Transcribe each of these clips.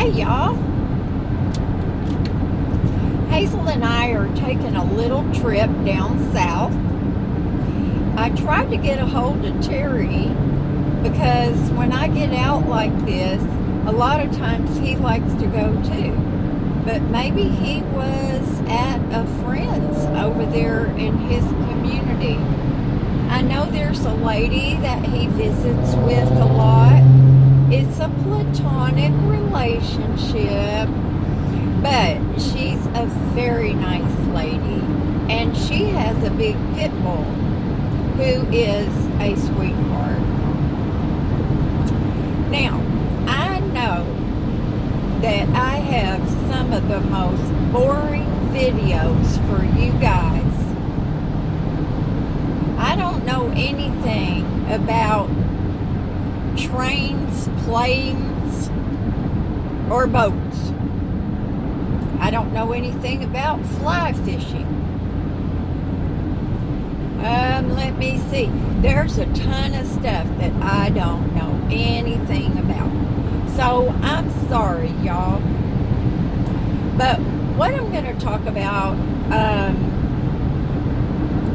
Hey y'all, Hazel and I are taking a little trip down south. I tried to get a hold of Terry because when I get out like this, a lot of times he likes to go too. But maybe he was at a friend's over there in his community. I know there's a lady that he visits with a lot. It's a platonic relationship, but she's a very nice lady, and she has a big pit bull who is a sweetheart. Now, I know that I have some of the most boring videos for you guys. I don't know anything about trains, planes, or boats. I don't know anything about fly fishing. Let me see. There's a ton of stuff that I don't know anything about. So I'm sorry, y'all. But what I'm going to talk about,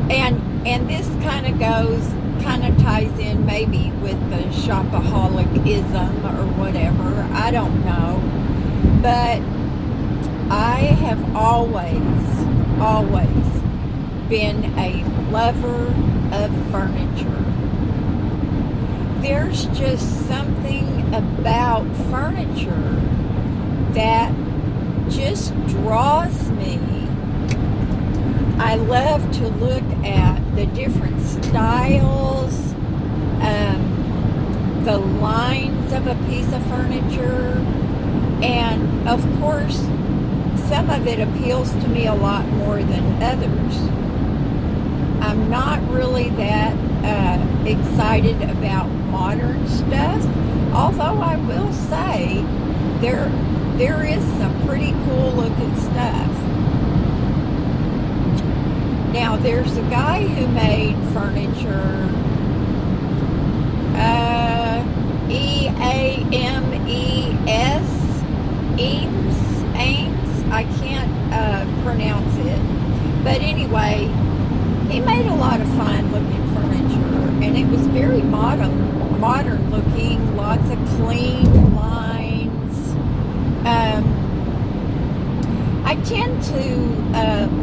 and this kind of ties in maybe with the shopaholicism or whatever. I don't know. But I have always been a lover of furniture. There's just something about furniture that just draws me. I love to look at the different styles, the lines of a piece of furniture, and of course, some of it appeals to me a lot more than others. I'm not really that excited about modern stuff, although I will say there is some pretty cool looking stuff. Now, there's a guy who made furniture, Ames, I can't pronounce it. But anyway, he made a lot of fine looking furniture, and it was very modern looking, lots of clean lines. I tend to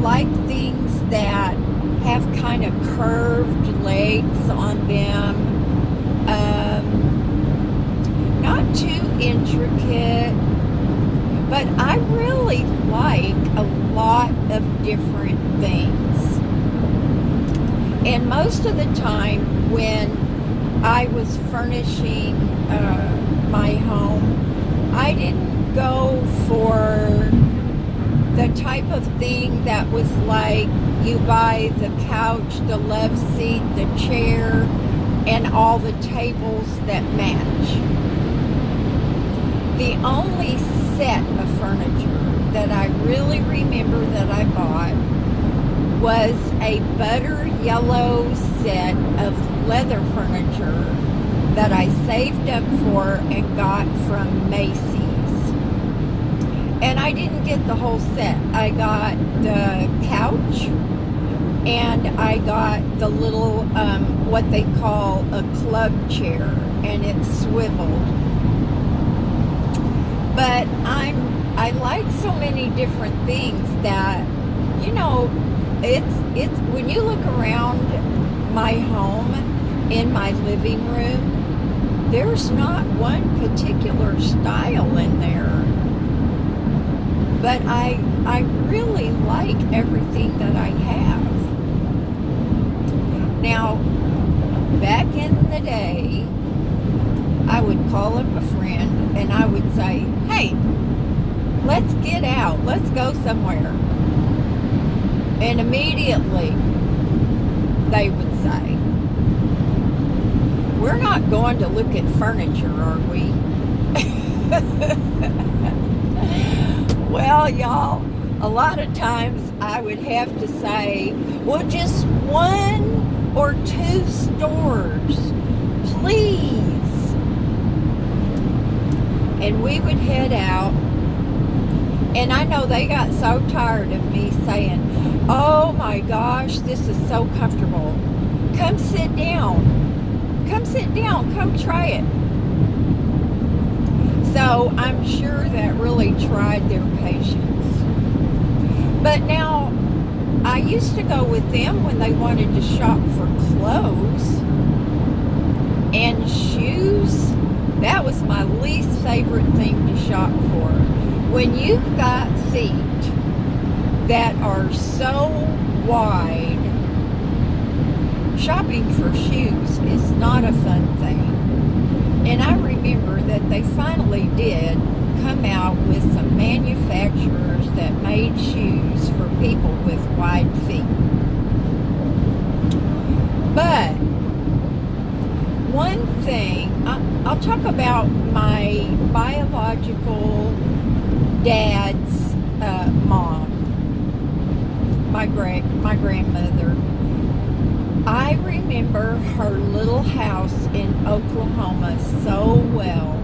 like things that have kind of curved legs on them. Not too intricate, but I really like a lot of different things. And most of the time when I was furnishing my home, I didn't go for the type of thing that was like you buy the couch, the love seat, the chair, and all the tables that match. The only set of furniture that I really remember that I bought was a butter yellow set of leather furniture that I saved up for and got from Macy's. And I didn't get the whole set. I got the couch, and I got the little, what they call a club chair, and it's swiveled. But I like so many different things that, you know, it's when you look around my home in my living room, there's not one particular style in there. But I really like everything that I have. Now, back in the day, I would call up a friend and I would say, hey, let's get out, let's go somewhere. And immediately they would say, we're not going to look at furniture, are we? Well, y'all, a lot of times I would have to say, well, just one or two stores, please. and we would head out. And I know they got so tired of me saying, "Oh my gosh, this is so comfortable. Come sit down. Come sit down. Come try it." So I'm sure that really tried their patience. But now, I used to go with them when they wanted to shop for clothes and shoes. That was my least favorite thing to shop for. When you've got feet that are so wide, shopping for shoes is not a fun thing. And I remember that they finally did come out with some manufacturers that made shoes for people with wide feet. But one thing, I'll talk about my biological dad's mom, my grandmother. I remember her little house in Oklahoma so well.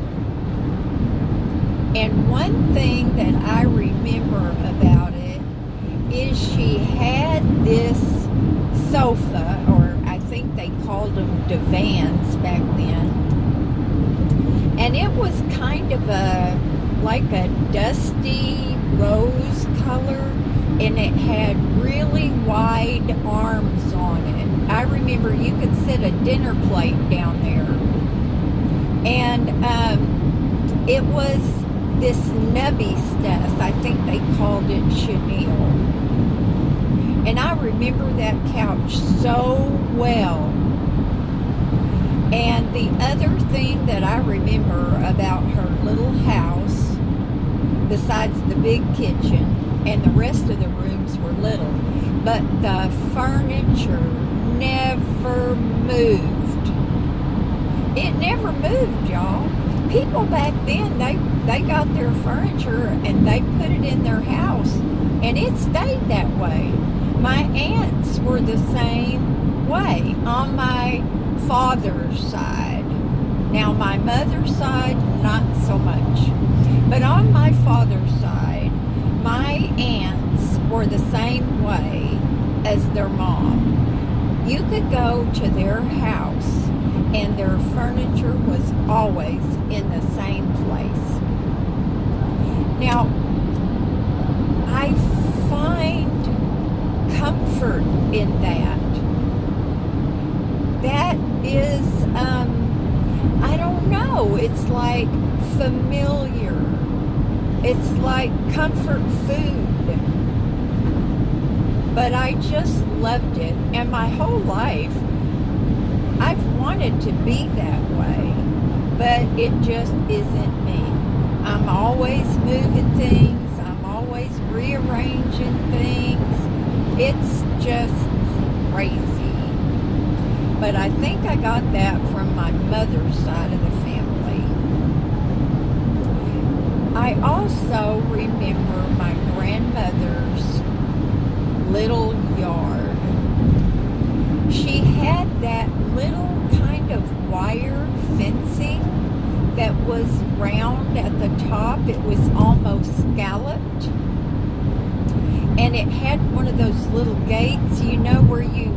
And one thing that I remember about it is she had this sofa, or I think they called them divans back then. And it was kind of like a dusty rose color, and it had really wide arms on it. I remember you could sit a dinner plate down there. And it was this nubby stuff. I think they called it chenille. And I remember that couch so well. And the other thing that I remember about her little house, besides the big kitchen, and the rest of the rooms were little, but the furniture never moved. It never moved, y'all. People back then, they got their furniture and they put it in their house, and it stayed that way. My aunts were the same way on my father's side. Now, my mother's side, not so much. But on my father's side, my aunts were the same way as their mom. You could go to their house and their furniture was always in the same place. Now, I find comfort in that. That is, I don't know, it's like familiar. It's like comfort food. But I just loved it. And my whole life, I've wanted to be that way. But it just isn't me. I'm always moving things. I'm always rearranging things. It's just crazy. But I think I got that from my mother's side of the family. I also remember my grandmother's little yard. She had that little kind of wire fencing that was round at the top. It was almost scalloped. And it had one of those little gates, you know, where you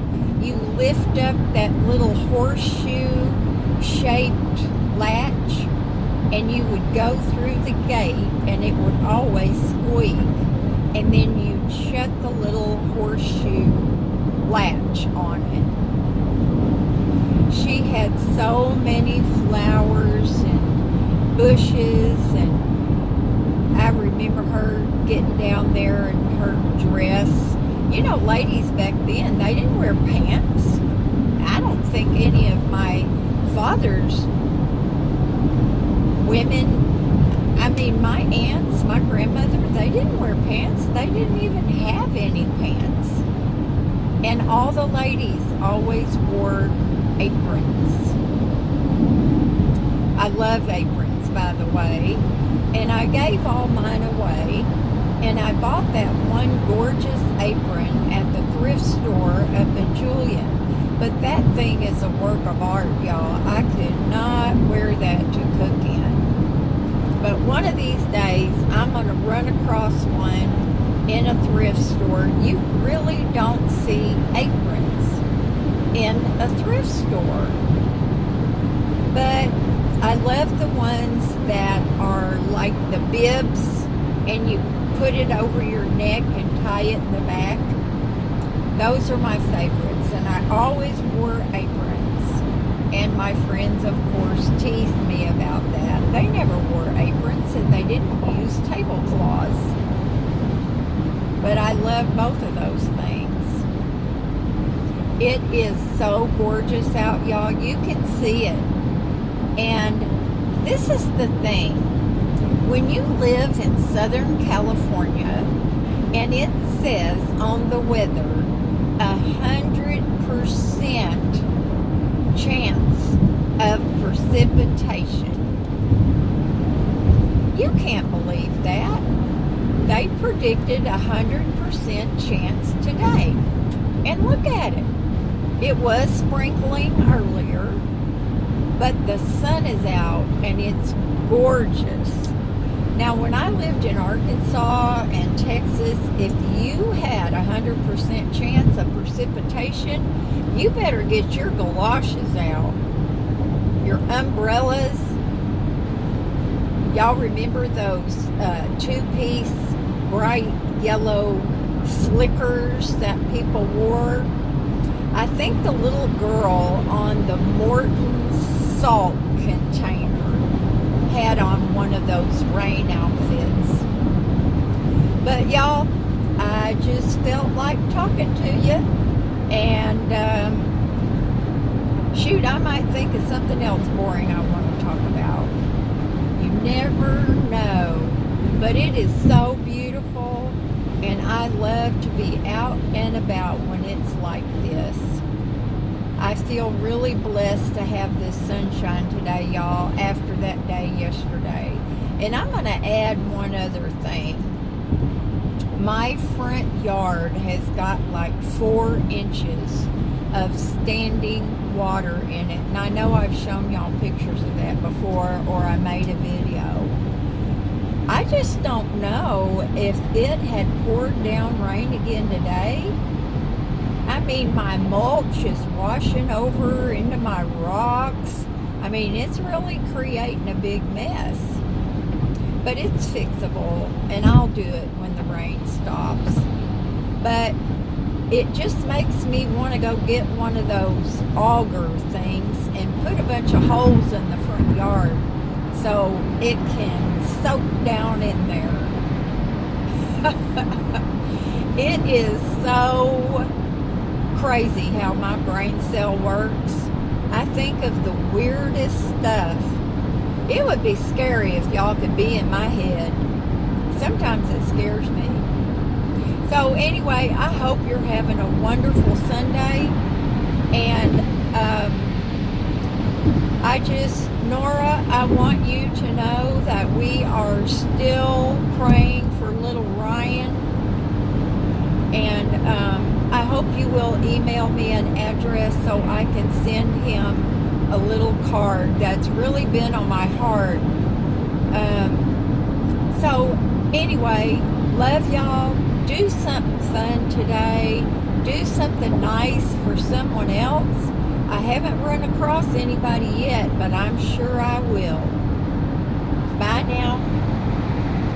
lift up that little horseshoe-shaped latch, and you would go through the gate, and it would always squeak, and then you'd shut the little horseshoe latch on it. She had so many flowers and bushes, and I remember her getting down there in her dress. You know, ladies back then, they didn't wear pants. I don't think any of my father's women, I mean, my aunts, my grandmother, they didn't wear pants. They didn't even have any pants. And all the ladies always wore aprons. I love aprons, by the way. And I gave all mine away. And I bought that one gorgeous apron at the thrift store up in Julian. But that thing is a work of art, y'all. I could not wear that to cook in. But one of these days, I'm going to run across one in a thrift store. You really don't see aprons in a thrift store. But I love the ones that are like the bibs and you put it over your neck and tie it in the back. Those are my favorites, and I always wore aprons. And my friends, of course, teased me about that. They never wore aprons and they didn't use tablecloths. But I love both of those things. It is so gorgeous out, y'all. You can see it. And this is the thing. When you live in Southern California and it says on the weather 100% chance of precipitation, you can't believe that. They predicted 100% chance today. And look at it. It was sprinkling earlier, but the sun is out and it's gorgeous. Now, when I lived in Arkansas and Texas, if you had 100% chance of precipitation, you better get your galoshes out, your umbrellas. Y'all remember those two-piece bright yellow slickers that people wore? I think the little girl on the Morton salt container had on one of those rain outfits. But y'all, I just felt like talking to you, and shoot, I might think of something else boring I want to talk about. You never know. But it is so beautiful, and I love to be out and about when it's like this. I feel really blessed to have this sunshine today, y'all, after that day yesterday. And I'm going to add one other thing. My front yard has got like 4 inches of standing water in it. And I know I've shown y'all pictures of that before, or I made a video. I just don't know if it had poured down rain again today. I mean, my mulch is washing over into my rocks. I mean, it's really creating a big mess. But it's fixable, and I'll do it when the rain stops. But it just makes me want to go get one of those auger things and put a bunch of holes in the front yard so it can soak down in there. It is so crazy how my brain cell works. I think of the weirdest stuff. It would be scary if y'all could be in my head. Sometimes it scares me. So anyway, I hope you're having a wonderful Sunday. And Nora, I want you to know that we are still praying for little Ryan. And I hope you will email me an address so I can send him a little card. That's really been on my heart. So anyway, love y'all. Do something fun today. Do something nice for someone else. I haven't run across anybody yet, but I'm sure I will. Bye now.